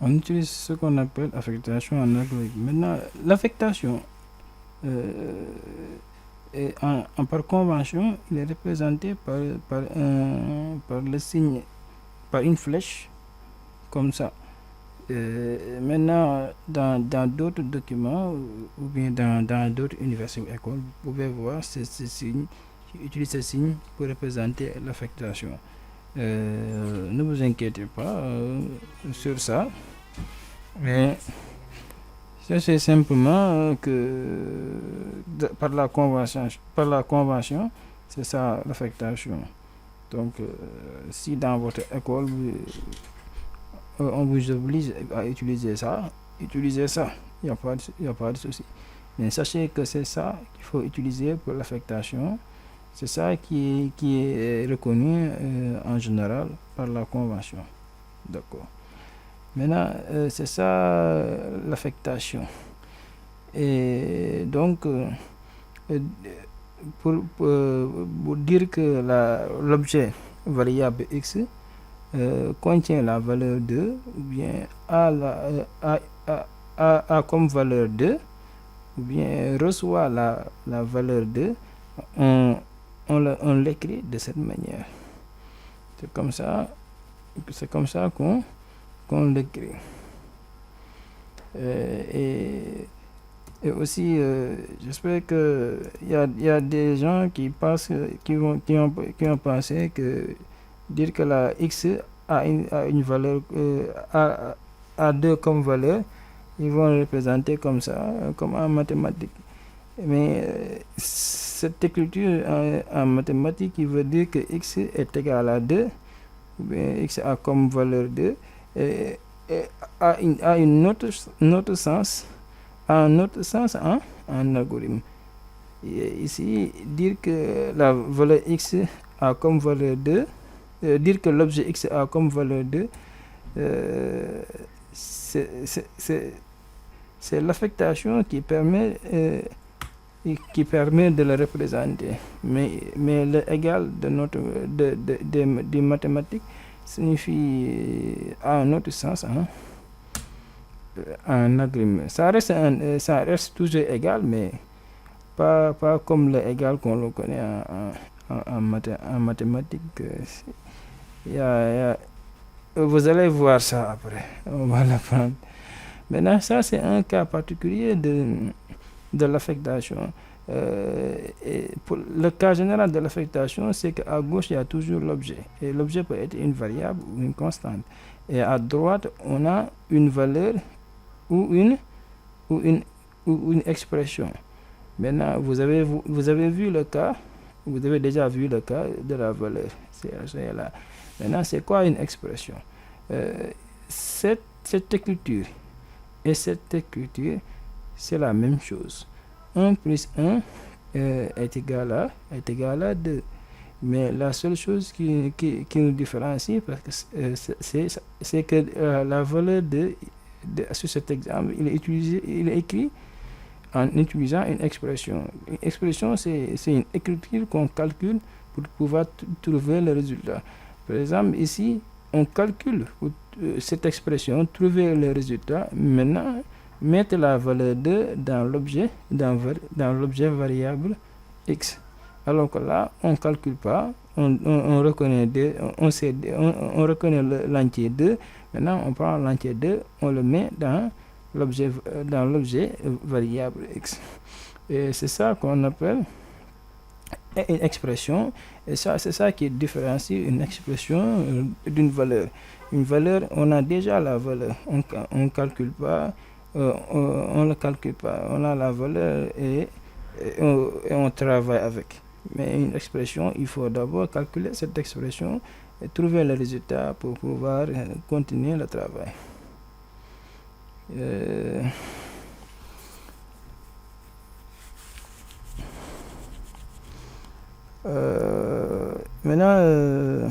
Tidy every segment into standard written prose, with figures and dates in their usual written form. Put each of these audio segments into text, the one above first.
On utilise ce qu'on appelle affectation en algorithme. Maintenant, l'affectation, euh, par convention, il est représenté par le signe, par une flèche, comme ça. Maintenant, dans d'autres documents ou bien dans d'autres universités ou écoles, vous pouvez voir ce signe, utilise ce signe pour représenter l'affectation. Ne vous inquiétez pas sur ça, mais ça c'est simplement par la convention, c'est ça l'affectation. Donc, si dans votre école, on vous oblige à utiliser ça, utilisez ça. Il n'y a pas de souci. Mais sachez que c'est ça qu'il faut utiliser pour l'affectation. C'est ça qui est reconnu en général par la Convention. D'accord. Maintenant, c'est ça l'affectation. Et donc, pour dire que l'objet variable x contient la valeur 2, ou bien a comme valeur 2, ou bien reçoit la valeur 2, on l'écrit de cette manière. C'est comme ça qu'on l'écrit. Et aussi, j'espère que il y a des gens qui ont pensé que dire que la x a une valeur a 2 comme valeur, ils vont le représenter comme ça, comme en mathématiques. Mais cette écriture en mathématiques, il veut dire que x est égal à 2, ou bien x a comme valeur 2, et a un autre sens en algorithme. Et ici, dire que la valeur x a comme valeur 2, dire que l'objet x a comme valeur 2, c'est l'affectation qui permet de le représenter. Mais l'égal des mathématiques signifie à un autre sens en algorithme. Ça reste toujours égal, mais pas comme l'égal qu'on le connaît en mathématiques. Vous allez voir ça après. On va l'apprendre. Maintenant, ça c'est un cas particulier de l'affectation. Pour le cas général de l'affectation, c'est qu'à gauche, il y a toujours l'objet. Et l'objet peut être une variable ou une constante. Et à droite, on a une valeur ou une expression. Maintenant, vous avez vu le cas, vous avez déjà vu le cas de la valeur. C'est là. Maintenant, c'est quoi une expression? Cette écriture et cette écriture, c'est la même chose. 1 plus 1 est égal à 2. Mais la seule chose qui nous différencie, parce que c'est que la valeur sur cet exemple, il est écrit en utilisant une expression. Une expression, c'est une écriture qu'on calcule pour pouvoir trouver le résultat. Par exemple, ici, on calcule cette expression, trouver le résultat. Maintenant, mettre la valeur 2 dans l'objet variable x. Alors que là, on ne calcule pas, on reconnaît on reconnaît l'entier 2. Maintenant, on prend l'entier 2, on le met dans l'objet variable x. Et c'est ça qu'on appelle une expression. Et ça, c'est ça qui différencie une expression d'une valeur. Une valeur, on a déjà la valeur. On calcule pas. On ne le calcule pas. On a la valeur et on travaille avec. Mais une expression, il faut d'abord calculer cette expression et trouver le résultat pour pouvoir continuer le travail. Maintenant,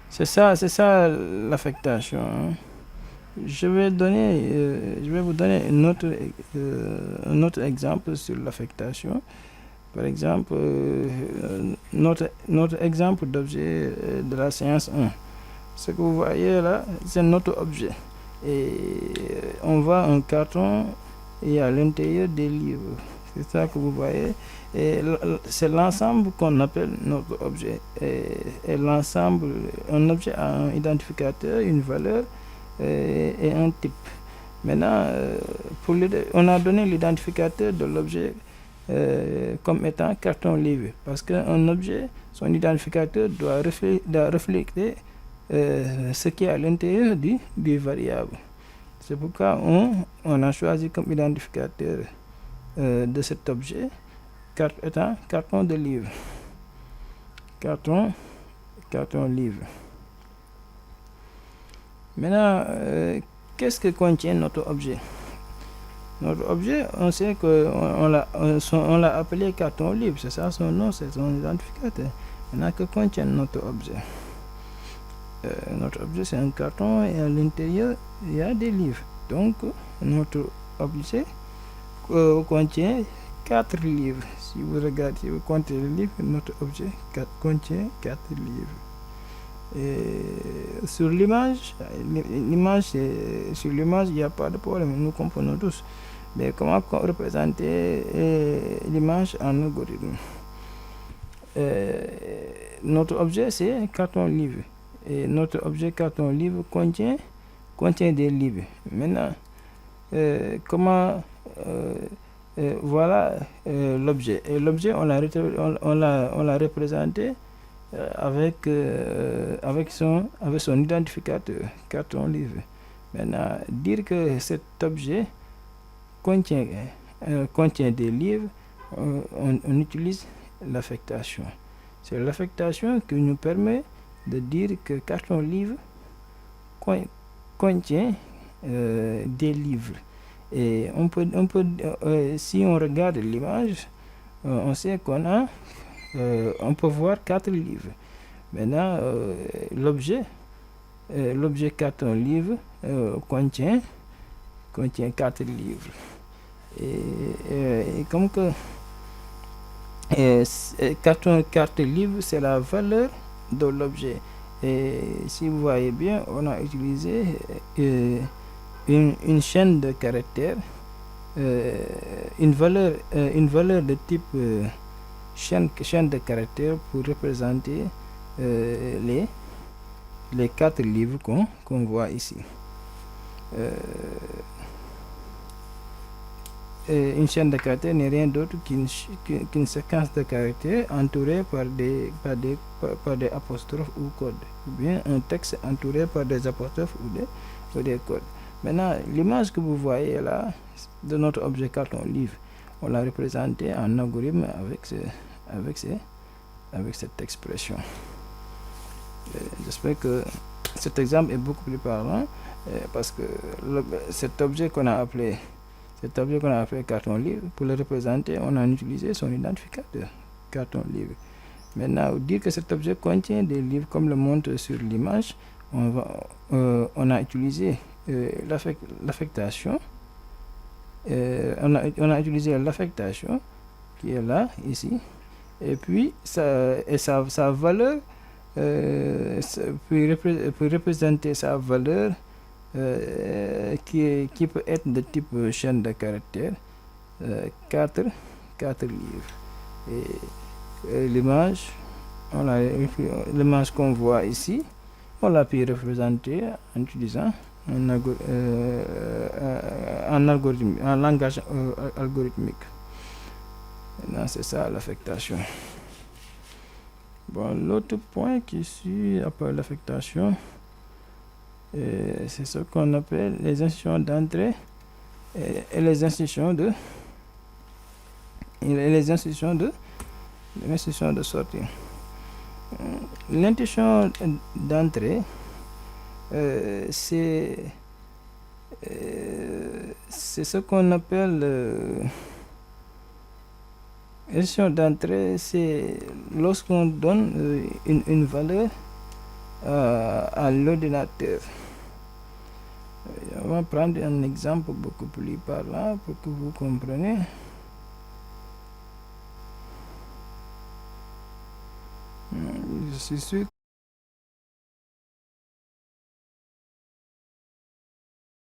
c'est ça l'affectation. Je vais vous donner un autre exemple sur l'affectation. Par exemple, notre exemple d'objet de la séance 1. Ce que vous voyez là, c'est notre objet. Et on voit un carton et à l'intérieur des livres. C'est ça que vous voyez. Et c'est l'ensemble qu'on appelle notre objet. Et l'ensemble, un objet a un identificateur, une valeur et un type. Maintenant, on a donné l'identificateur de l'objet comme étant carton livre. Parce qu'un objet, son identificateur doit refléter ce qui est à l'intérieur du variable. C'est pourquoi on a choisi comme identificateur de cet objet étant carton de livre. Carton livre. Maintenant, qu'est-ce que contient notre objet? Notre objet, on sait qu'on l'a appelé carton livre, c'est ça son nom, c'est son identificateur. Maintenant, que contient notre objet? Notre objet, c'est un carton et à l'intérieur, il y a des livres. Donc, notre objet contient 4 livres. Si vous regardez, si vous comptez les livres, notre objet contient 4 livres. Et sur l'image, il n'y a pas de problème, nous comprenons tous. Mais comment représenter l'image en algorithme? Notre objet, c'est carton livre. Et notre objet carton livre contient des livres. Maintenant, voilà l'objet. Et l'objet, on l'a représenté avec son identificateur, carton livre. Maintenant, dire que cet objet contient des livres, on utilise l'affectation. C'est l'affectation qui nous permet de dire que carton livre contient des livres. Et on peut si on regarde l'image, on sait on peut voir 4 livres. Maintenant, l'objet carton livre contient 4 livres. Et comme que carte livre, c'est la valeur de l'objet. Et si vous voyez bien, on a utilisé une chaîne de caractères, une valeur de type chaîne de caractères pour représenter les 4 livres qu'on voit ici. Une chaîne de caractères n'est rien d'autre qu'une séquence de caractères entourée par des apostrophes ou codes, ou bien un texte entouré par des apostrophes ou des codes. Maintenant, l'image que vous voyez là de notre objet carton livre, on l'a représenté en algorithme avec cette expression. J'espère que cet exemple est beaucoup plus parlant parce que cet objet qu'on a appelé carton livre, pour le représenter, on a utilisé son identificateur, carton livre. Maintenant, dire que cet objet contient des livres, comme le montre sur l'image, on a utilisé l'affectation. On a utilisé l'affectation qui est là, ici. Et puis, sa valeur, pour représenter sa valeur, qui peut être de type chaîne de caractères, 4 livres. Et l'image qu'on voit ici, on l'a pu représenter en utilisant un langage algorithmique. Maintenant, c'est ça l'affectation. Bon, l'autre point qui suit après l'affectation, c'est ce qu'on appelle les instructions d'entrée et les instructions de sortie. L'instruction d'entrée, c'est ce qu'on appelle l'instruction d'entrée, c'est lorsqu'on donne une valeur à l'ordinateur. On va prendre un exemple beaucoup plus parlant pour que vous compreniez. c'est sûr